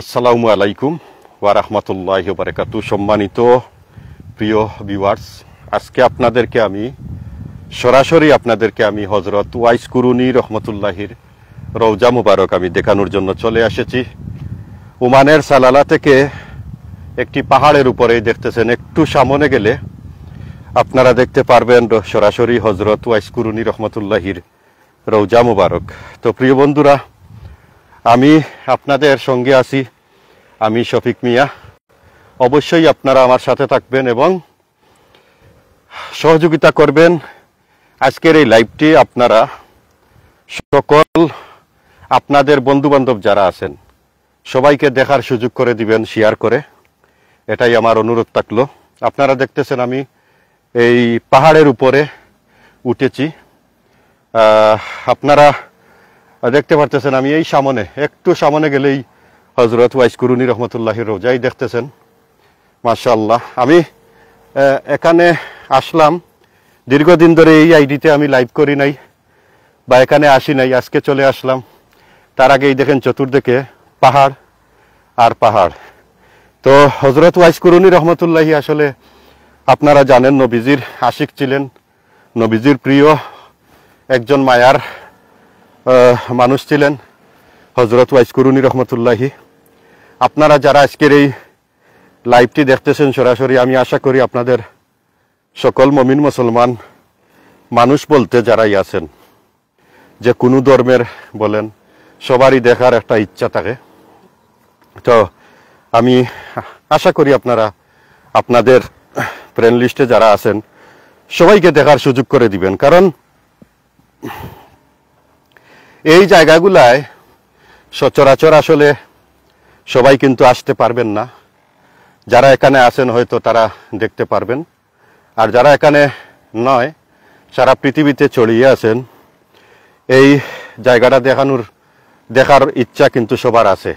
আসসালামু আলাইকুম ওয়া রাহমাতুল্লাহি ওয়া বারাকাতুহু। সম্মানিত প্রিয় ভিউয়ার্স, আজকে সরাসরি আপনাদেরকে আমি হযরত ওয়াইস কুরুনী রহমতুল্লাহির রওজা মুবারক আমি দেখানোর জন্য চলে এসেছি। ওমানের সালালা থেকে একটি পাহাড়ের উপরেই দেখতেছেন, একটু সামনে গেলে আপনারা দেখতে পারবেন সরাসরি হযরত ওয়াইস কুরুনী রহমতুল্লাহির রওজা মুবারক। তো প্রিয় বন্ধুরা, আমি আপনাদের সঙ্গে আছি, আমি শফিক মিয়া। অবশ্যই আপনারা আমার সাথে থাকবেন এবং সহযোগিতা করবেন। আজকের এই লাইভটি আপনারা সকল আপনাদের বন্ধুবান্ধব যারা আছেন সবাইকে দেখার সুযোগ করে দিবেন, শেয়ার করে। এটাই আমার অনুরোধ থাকলো। আপনারা দেখতেছেন আমি এই পাহাড়ের উপরে উঠেছি। আপনারা দেখতে পারতেছেন আমি এই সামনে, একটু সামনে গেলেই হযরত ওয়াইস কুরুনী রহমতুল্লাহির রওজাই দেখতেছেন। মাশাআল্লাহ, আমি এখানে আসলাম দীর্ঘদিন ধরে, এই আইডিতে আমি লাইভ করি নাই বা এখানে আসি নাই, আজকে চলে আসলাম। তার আগেই দেখেন চতুর্দিকে পাহাড় আর পাহাড়। তো হযরত ওয়াইস কুরুনী রহমতুল্লাহি আসলে আপনারা জানেন নবীজির আশিক ছিলেন, নবীজির প্রিয় একজন মায়ার মানুষ ছিলেন হযরত ওয়াইস কুরুনী রহমতুল্লাহি। আপনারা যারা আজকের এই লাইভটি দেখতেছেন সরাসরি, আমি আশা করি আপনাদের সকল মুমিন মুসলমান মানুষ বলতে যারাই আছেন, যে কোনো ধর্মের বলেন, সবারই দেখার একটা ইচ্ছা থাকে। তো আমি আশা করি আপনারা আপনাদের ফ্রেন্ড লিস্টে যারা আছেন সবাইকে দেখার সুযোগ করে দিবেন, কারণ এই জায়গাগুলায় সচরাচর আসলে সবাই কিন্তু আসতে পারবেন না। যারা এখানে আছেন হয়তো তারা দেখতে পারবেন, আর যারা এখানে নয়, সারা পৃথিবীতে ছড়িয়ে আছেন, এই জায়গাটা দেখার ইচ্ছা কিন্তু সবার আছে।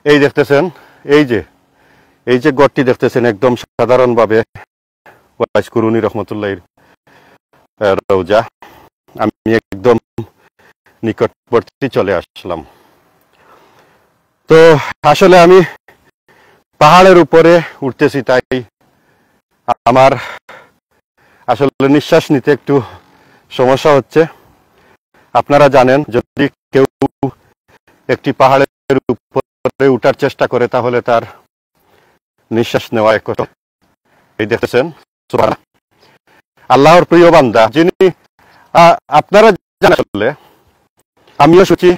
এই দেখতেছেন, এই যে গড়টি দেখতেছেন, একদম সাধারণভাবে ওয়াইস কুরুনী রহমতুল্লাহির রওজা। আমি একদম নিকটবর্তী চলে আসলাম। তো আসলে আমি পাহাড়ের উপরে উঠতেছি, তাই আমার আসলে নিঃশ্বাস নিতে একটু সমস্যা হচ্ছে। আপনারা জানেন, যদি কেউ একটি পাহাড়ের উপরে উঠার চেষ্টা করে তাহলে তার নিঃশ্বাস নেওয়া এক কষ্ট। এই দেখতেছেন আল্লাহর প্রিয় বান্দা, যিনি আপনারা জানেন, আমিও শুনছি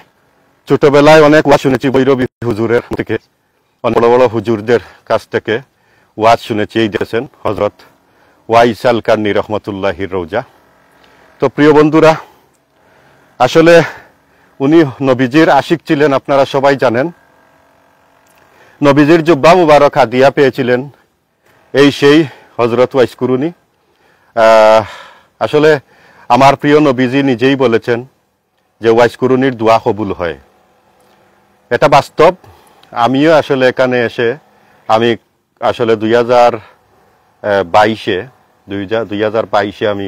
ছোটবেলায় অনেক ওয়াজ শুনেছি বৈরবী হুজুরের থেকে, বড় বড় হুজুরদের কাছ থেকে ওয়াজ শুনেছি। এই দেখেছেন হযরত ওয়াইস আল কারনী রহমতুল্লাহির রওজা। তো প্রিয় বন্ধুরা, আসলে উনি নবীজির আশিক ছিলেন, আপনারা সবাই জানেন। নবীজির জুব্বা মুবারক হাদিয়া পেয়েছিলেন সেই হযরত ওয়াইস কুরুনী। আসলে আমার প্রিয় নবীজি নিজেই বলেছেন যে ওয়াইস কুরুনীর দোয়া কবুল হয়। এটা বাস্তব। আমিও আসলে এখানে এসে আমি আসলে 2022-এ আমি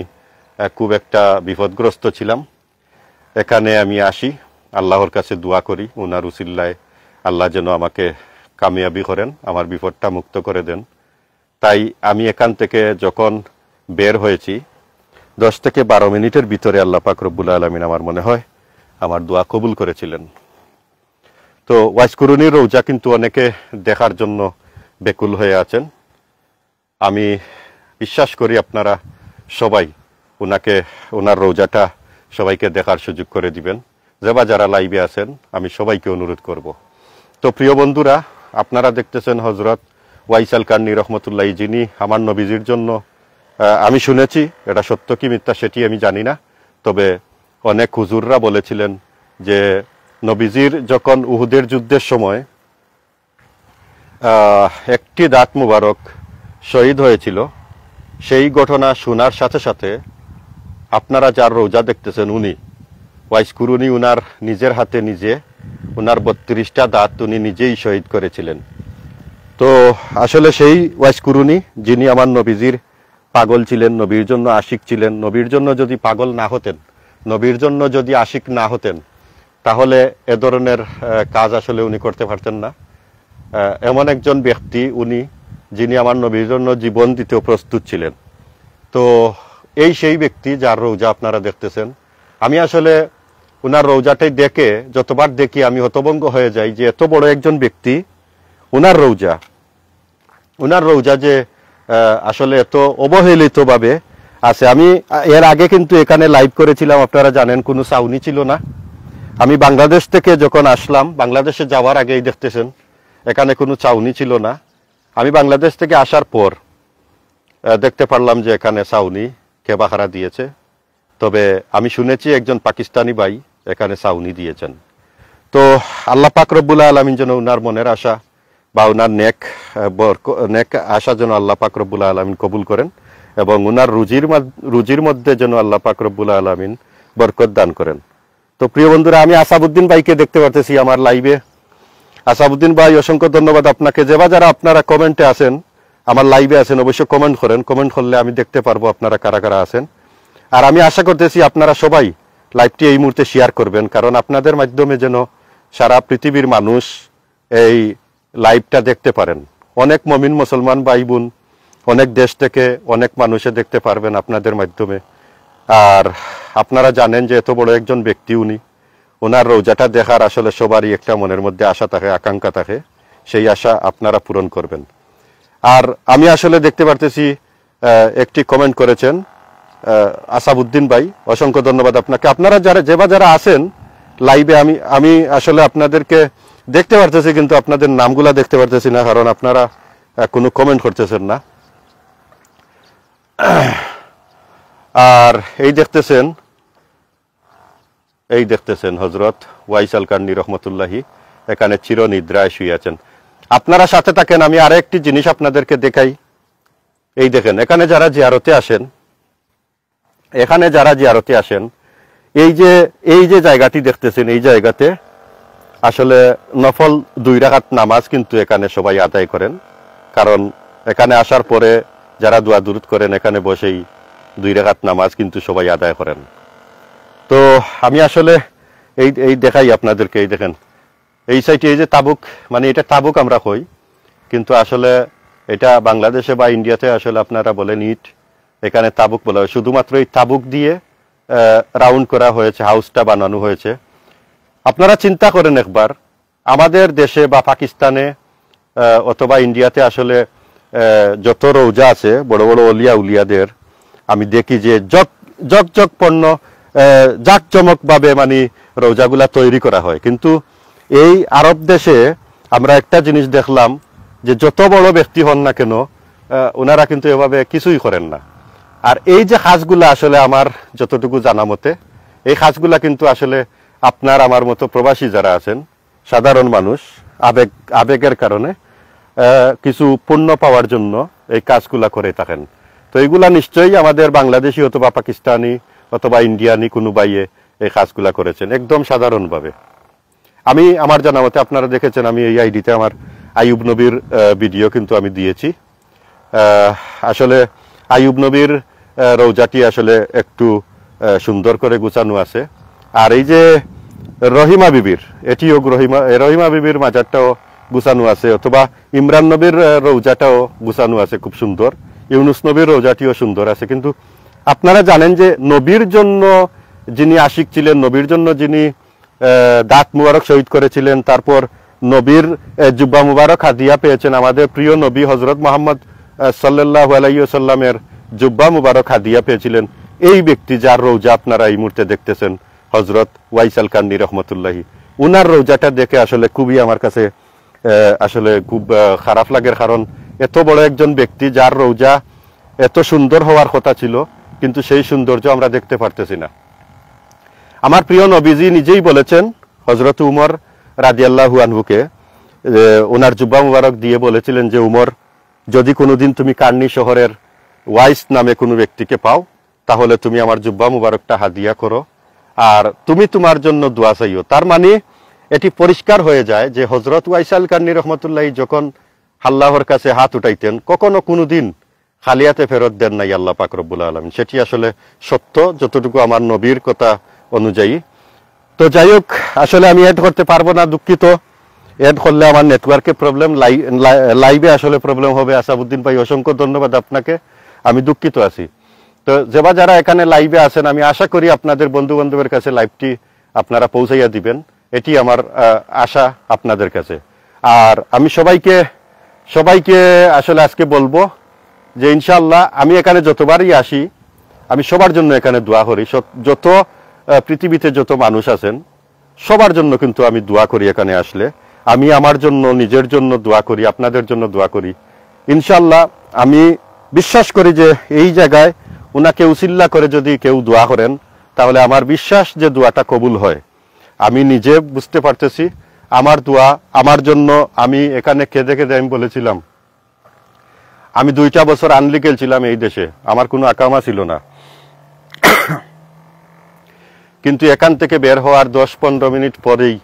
খুব একটা বিপদগ্রস্ত ছিলাম। এখানে আমি আসি, আল্লাহর কাছে দোয়া করি, উনার উসিল্লায় আল্লাহ যেন আমাকে কামিয়াবি করেন, আমার বিপদটা মুক্ত করে দেন। তাই আমি এখান থেকে যখন বের হয়েছি 10 থেকে 12 মিনিটের ভিতরে আল্লাহ পাক রব্বুল আলামিন আমার মনে হয় আমার দোয়া কবুল করেছিলেন। তো ওয়াইস কুরুনীর রওজা কিন্তু অনেকে দেখার জন্য বেকুল হয়ে আছেন। আমি বিশ্বাস করি আপনারা সবাই ওনার রওজাটা সবাইকে দেখার সুযোগ করে দিবেন। যারা লাইভে আছেন আমি সবাইকে অনুরোধ করব। তো প্রিয় বন্ধুরা, আপনারা দেখতেছেন হযরত ওয়াইস আল কারনী রহমতুল্লাহি, যিনি আমার নবীজির জন্য, আমি শুনেছি, এটা সত্য কি মিথ্যা সেটি আমি জানি না, তবে অনেক হুজুররা বলেছিলেন যে নবীজির যখন উহুদের যুদ্ধের সময় একটি দাঁত মুবারক শহীদ হয়েছিল, সেই ঘটনা শোনার সাথে সাথে আপনারা যার রওজা দেখতেছেন উনি ওয়াইস কুরুনী, উনার নিজের হাতে উনার 32টা দাঁত উনি নিজেই শহীদ করেছিলেন। তো আসলে সেই ওয়াইস কুরুনী, যিনি আমার নবীজির পাগল ছিলেন, নবীর জন্য আশিক ছিলেন, নবীর জন্য যদি পাগল না হতেন, নবীর জন্য যদি আশিক না হতেন, তাহলে এ ধরনের কাজ আসলে উনি করতে পারতেন না। এমন একজন ব্যক্তি উনি, যিনি আমার নবীর জন্য জীবন দিতেও প্রস্তুত ছিলেন। তো এই সেই ব্যক্তি যার রৌজা আপনারা দেখতেছেন। আমি আসলে উনার রৌজাটাই দেখে যতবার দেখি আমি হতভম্ব হয়ে যাই যে এত বড় একজন ব্যক্তি, উনার রৌজা যে আসলে এত অবহেলিতভাবে আছে। আমি এর আগে কিন্তু এখানে লাইভ করেছিলাম, আপনারা জানেন, কোনো ছাউনি ছিল না। আমি বাংলাদেশ থেকে যখন আসলাম, বাংলাদেশে যাওয়ার আগেই দেখতেছেন এখানে কোনো ছাউনি ছিল না। আমি বাংলাদেশ থেকে আসার পর দেখতে পারলাম যে এখানে ছাউনি কেবাহারা দিয়েছে। তবে আমি শুনেছি একজন পাকিস্তানি ভাই এখানে ছাউনি দিয়েছেন। তো আল্লাহ পাক রব্বুল আলামিন যেন উনার মনের আশা বা উনার নেক আশা যেন আল্লাহ পাক রব্বুল আলামিন কবুল করেন এবং উনার রুজির মধ্যে যেন আল্লাহ পাক রব্বুল আলামিন বরকত দান করেন। তো প্রিয় বন্ধুরা, আমি আসাবউদ্দিন ভাইকে দেখতে পারতেছি আমার লাইভে। আসাবউদ্দিন ভাই, অসংখ্য ধন্যবাদ আপনাকে। যারা আপনারা কমেন্টে আছেন, আমার লাইভে আছেন, অবশ্যই কমেন্ট করেন। কমেন্ট করলে আমি দেখতে পারবো আপনারা কারা কারা আছেন। আর আমি আশা করতেছি আপনারা সবাই লাইভটি এই মুহূর্তে শেয়ার করবেন, কারণ আপনাদের মাধ্যমে যেন সারা পৃথিবীর মানুষ এই লাইভটা দেখতে পারেন। অনেক মুমিন মুসলমান ভাই বোন অনেক দেশ থেকে অনেক মানুষে দেখতে পারবেন আপনাদের মাধ্যমে। আর আপনারা জানেন যে এত বড় একজন ব্যক্তি উনি, ওনার রোজাটা দেখার আসলে সবারই একটা মনের মধ্যে আশা থাকে, আকাঙ্ক্ষা থাকে। সেই আশা আপনারা পূরণ করবেন। আর আমি আসলে দেখতে পারতেছি একটি কমেন্ট করেছেন আসাবউদ্দিন ভাই, অসংখ্য ধন্যবাদ আপনাকে। আপনারা যারা আছেন লাইভে, আমি আসলে আপনাদেরকে দেখতে পারতেছি, কিন্তু আপনাদের নামগুলা দেখতে পারতেছি না, কারণ আপনারা কোনো কমেন্ট করতেছেন না। আর এই দেখতেছেন হযরত ওয়াইস আল কারনী রহমতুল্লাহি এখানে চিরনিদ্রায় শুয়ে আছেন। আপনারা সাথে থাকেন, আমি আরেকটি জিনিস আপনাদেরকে দেখাই। এই দেখেন, এখানে যারা জিয়ারতে আসেন, এই যে জায়গাটি দেখতেছেন, এই জায়গাতে আসলে নফল 2 রাকাত নামাজ কিন্তু এখানে সবাই আদায় করেন। কারণ এখানে আসার পরে যারা দোয়া দুরুদ করেন, এখানে বসেই 2 রাকাত নামাজ কিন্তু সবাই আদায় করেন। তো আমি আসলে এই দেখাই আপনাদেরকে। এই দেখেন, এই সাইডে এই যে তাবুক, মানে এটা তাবুক আমরা কই, কিন্তু আসলে এটা বাংলাদেশে বা ইন্ডিয়াতে আসলে আপনারা বলেন ইট, এখানে তাবুক বলা হয়। শুধুমাত্র এই তাবুক দিয়ে রাউন্ড করা হয়েছে, হাউসটা বানানো হয়েছে। আপনারা চিন্তা করেন একবার, আমাদের দেশে বা পাকিস্তানে অথবা ইন্ডিয়াতে আসলে যত রৌজা আছে বড় বড় অলিয়া উলিয়াদের, আমি দেখি যে জকজকপূর্ণ জাকজমক ভাবে মানে রৌজাগুলা তৈরি করা হয়। কিন্তু এই আরব দেশে আমরা একটা জিনিস দেখলাম যে যত বড় ব্যক্তি হন না কেন, ওনারা কিন্তু এভাবে কিছুই করেন না। আর এই যে কাজগুলা আসলে আমার যতটুকু জানা মতে, এই কাজগুলা কিন্তু আসলে আপনার আমার মতো প্রবাসী যারা আছেন, সাধারণ মানুষ আবেগের কারণে কিছু পুণ্য পাওয়ার জন্য এই কাজগুলা করে থাকেন। তো এইগুলা নিশ্চয়ই আমাদের বাংলাদেশি অথবা পাকিস্তানি অথবা ইন্ডিয়ানি কোনো ভাইয়ে এই কাজগুলা করেছেন একদম সাধারণভাবে। আমি আমার জানা মতে, আপনারা দেখেছেন আমি এই আইডিতে আমার আইয়ুব নবীর ভিডিও কিন্তু আমি দিয়েছি। আসলে আইয়ুব নবীর রৌজাটি আসলে একটু সুন্দর করে গুছানো আছে। আর এই যে রহিমা বিবির, এটিও রহিমা বিবির মাজারটাও গুছানো আছে, অথবা ইমরান নবীর রৌজাটাও গুছানো আছে খুব সুন্দর। ইউনুস নবীর রৌজাটিও সুন্দর আছে। কিন্তু আপনারা জানেন যে নবীর জন্য যিনি আশিক ছিলেন, নবীর জন্য যিনি দাঁত মুবারক শহীদ করেছিলেন, তারপর নবীর জুব্বা মুবারক হাদিয়া পেয়েছেন, আমাদের প্রিয় নবী হযরত মুহাম্মদ সাল্লাল্লাহু আলাইহি ওয়াসাল্লামের জুব্বা মুবারক হাদিয়া পেয়েছিলেন এই ব্যক্তি, যার রৌজা আপনারা এই মুহূর্তে দেখতেছেন, হযরত ওয়াইস আল কারনী রহমতুল্লাহি। উনার রৌজাটা দেখে আসলে খুবই আমার কাছে আসলে খুব খারাপ লাগে, কারণ এত বড় একজন ব্যক্তি যার রৌজা এত সুন্দর হওয়ার কথা ছিল, কিন্তু সেই সৌন্দর্য আমরা দেখতে পারতেছি না। আমার প্রিয় নবীজি নিজেই বলেছেন, হযরত উমর রাদিয়াল্লাহু আনহুকে ওনার জুব্বা মুবারক দিয়ে বলেছিলেন যে, উমর, যদি কোনোদিন তুমি কারনী শহরের ওয়াইস নামে কোনো ব্যক্তিকে পাও, তাহলে তুমি আমার জুব্বা মুবারকটা হাদিয়া করো আর তুমি তোমার জন্য দোয়া চাইও। তার মানে এটি পরিষ্কার হয়ে যায় যে হযরত ওয়াইস আল কারনী রহমতুল্লাহি যখন আল্লাহর কাছে হাত উঠাইতেন, কখনো কোনোদিন খালি হাতে ফেরত দেন নাই আল্লাহ পাক রব্বুল আলামিন। সেটি আসলে সত্য, যতটুকু আমার নবীর কথা অনুযায়ী। তো যাই হোক, আসলে আমি এড করতে পারবো না, দুঃখিত। এড করলে আমার নেটওয়ার্কে প্রবলেম, লাইভে আসলে প্রবলেম হবে। আসাদুদ্দিন ভাই অসংখ্য ধন্যবাদ আপনাকে, আমি দুঃখিত আছি। তো যেবা যারা এখানে লাইভে আছেন, আমি আশা করি আপনাদের বন্ধু বান্ধবের কাছে লাইভটি আপনারা পৌঁছাইয়া দিবেন, এটি আমার আশা আপনাদের কাছে। আর আমি সবাইকে আসলে আজকে বলবো যে ইনশাআল্লাহ আমি এখানে যতবারই আসি আমি সবার জন্য এখানে দোয়া করি। যত পৃথিবীতে যত মানুষ আছেন সবার জন্য কিন্তু আমি দোয়া করি। এখানে আসলে আমি আমার জন্য, নিজের জন্য দোয়া করি, আপনাদের জন্য দোয়া করি। ইনশাআল্লাহ আমি বিশ্বাস করি যে এই জায়গায় উনাকে উসিল্লা করে যদি কেউ দোয়া করেন তাহলে আমার বিশ্বাস যে দোয়াটা কবুল হয়। আমি নিজে বুঝতে পারতেছি আমার দোয়া আমার জন্য। আমি এখানে কেঁদে কেঁদে আমি বলেছিলাম আমি 2টা বছর আনলিগেল ছিলাম এই দেশে, আমার কোনো আকামা ছিল না, কিন্তু এখান থেকে বের হওয়ার 10-15 মিনিট পরেই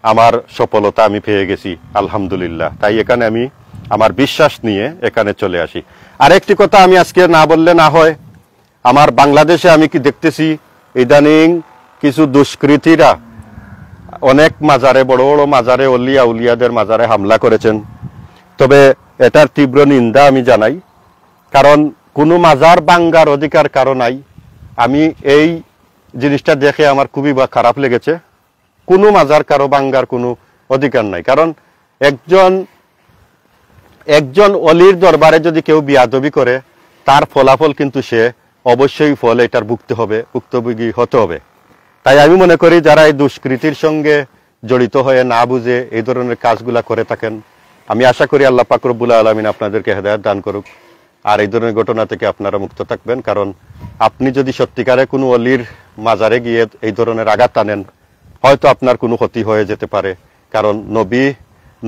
আমার সফলতা আমি পেয়ে গেছি আলহামদুলিল্লাহ। তাই এখানে আমি আমার বিশ্বাস নিয়ে এখানে চলে আসি। আরেকটি কথা আমি আজকে না বললে না হয়, আমার বাংলাদেশে আমি কি দেখতেছি ইদানিং কিছু দুষ্কৃতীরা অনেক মাজারে, বড় বড় মাজারে, অলিয়া উলিয়াদের মাজারে হামলা করেছেন। তবে এটার তীব্র নিন্দা আমি জানাই, কারণ কোনো মাজার ভাঙ্গার অধিকার কারো নাই। আমি এই জিনিসটা দেখে আমার খুবই খারাপ লেগেছে। কোনো মাজার কারো ভাঙ্গার কোনো অধিকার নাই, কারণ একজন অলির দরবারে যদি কেউ বিয়াদবি করে তার ফলাফল কিন্তু সে অবশ্যই ফল এটার ভুক্তভোগী হতে হবে। তাই আমি মনে করি যারা এই দুষ্কৃতির সঙ্গে জড়িত হয়ে না বুঝে এই ধরনের কাজগুলা করে থাকেন, আমি আশা করি আল্লাহ পাক রব্বুল আলামিন আপনাদেরকে হেদায়েত দান করুক, আর এই ধরনের ঘটনা থেকে আপনারা মুক্ত থাকবেন। কারণ আপনি যদি সত্যিকারে কোনো অলির মাজারে গিয়ে এই ধরনের আঘাত আনেন, হয়তো আপনার কোনো ক্ষতি হয়ে যেতে পারে। কারণ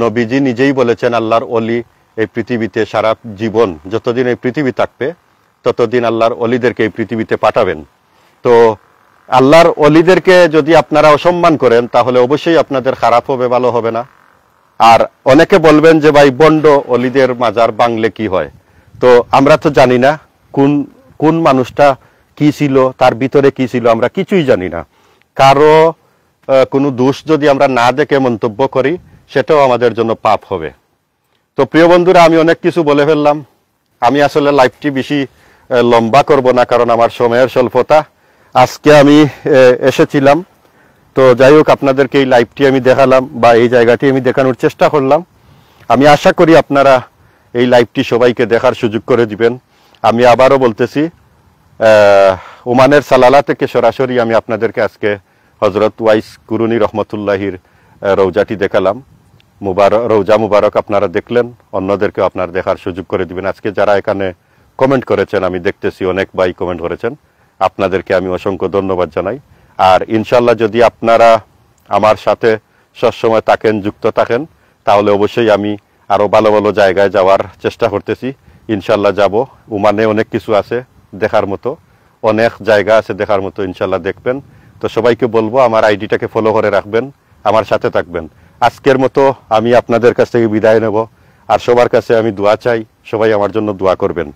নবীজি নিজেই বলেছেন আল্লাহর অলি এই পৃথিবীতে সারা জীবন, যতদিন এই পৃথিবী থাকবে ততদিন আল্লাহর অলিদেরকে এই পৃথিবীতে পাঠাবেন। তো আল্লাহর অলিদেরকে যদি আপনারা অসম্মান করেন তাহলে অবশ্যই আপনাদের খারাপ হবে, ভালো হবে না। আর অনেকে বলবেন যে ভাই বন্ড অলিদের মাজার ভাঙলে কি হয়, তো আমরা তো জানি না কোন মানুষটা কি ছিল, তার ভিতরে কি ছিল, আমরা কিছুই জানি না। কারো কোনো দোষ যদি আমরা না দেখে মন্তব্য করি সেটাও আমাদের জন্য পাপ হবে। তো প্রিয় বন্ধুরা, আমি অনেক কিছু বলে ফেললাম। আমি আসলে লাইভটি বেশি লম্বা করব না, কারণ আমার সময়ের স্বল্পতা। আজকে আমি এসেছিলাম, তো যাই হোক আপনাদেরকে এই লাইভটি আমি দেখালাম বা এই জায়গাটি আমি দেখানোর চেষ্টা করলাম। আমি আশা করি আপনারা এই লাইভটি সবাইকে দেখার সুযোগ করে দিবেন। আমি আবারও বলতেছি, ওমানের সালালা থেকে সরাসরি আমি আপনাদেরকে আজকে হজরত ওয়াইস কুরুনি রহমতুল্লাহির রৌজাটি দেখালাম। রৌজা মুবারক আপনারা দেখলেন, অন্যদেরকেও আপনারা দেখার সুযোগ করে দিবেন। আজকে যারা এখানে কমেন্ট করেছেন, আমি দেখতেছি অনেক ভাই কমেন্ট করেছেন, আপনাদেরকে আমি অসংখ্য ধন্যবাদ জানাই। আর ইনশাল্লাহ যদি আপনারা আমার সাথে সবসময় থাকেন, যুক্ত থাকেন, তাহলে অবশ্যই আমি আরো ভালো ভালো জায়গায় যাওয়ার চেষ্টা করতেছি। ইনশাল্লাহ যাব। ওমানে অনেক কিছু আছে দেখার মতো, অনেক জায়গা আছে দেখার মতো, ইনশাল্লাহ দেখবেন। তো সবাইকে বলবো আমার আইডিটাকে ফলো করে রাখবেন, আমার সাথে থাকবেন। আজকের মতো আমি আপনাদের কাছ থেকে বিদায় নেব, আর সবার কাছে আমি দোয়া চাই, সবাই আমার জন্য দোয়া করবেন।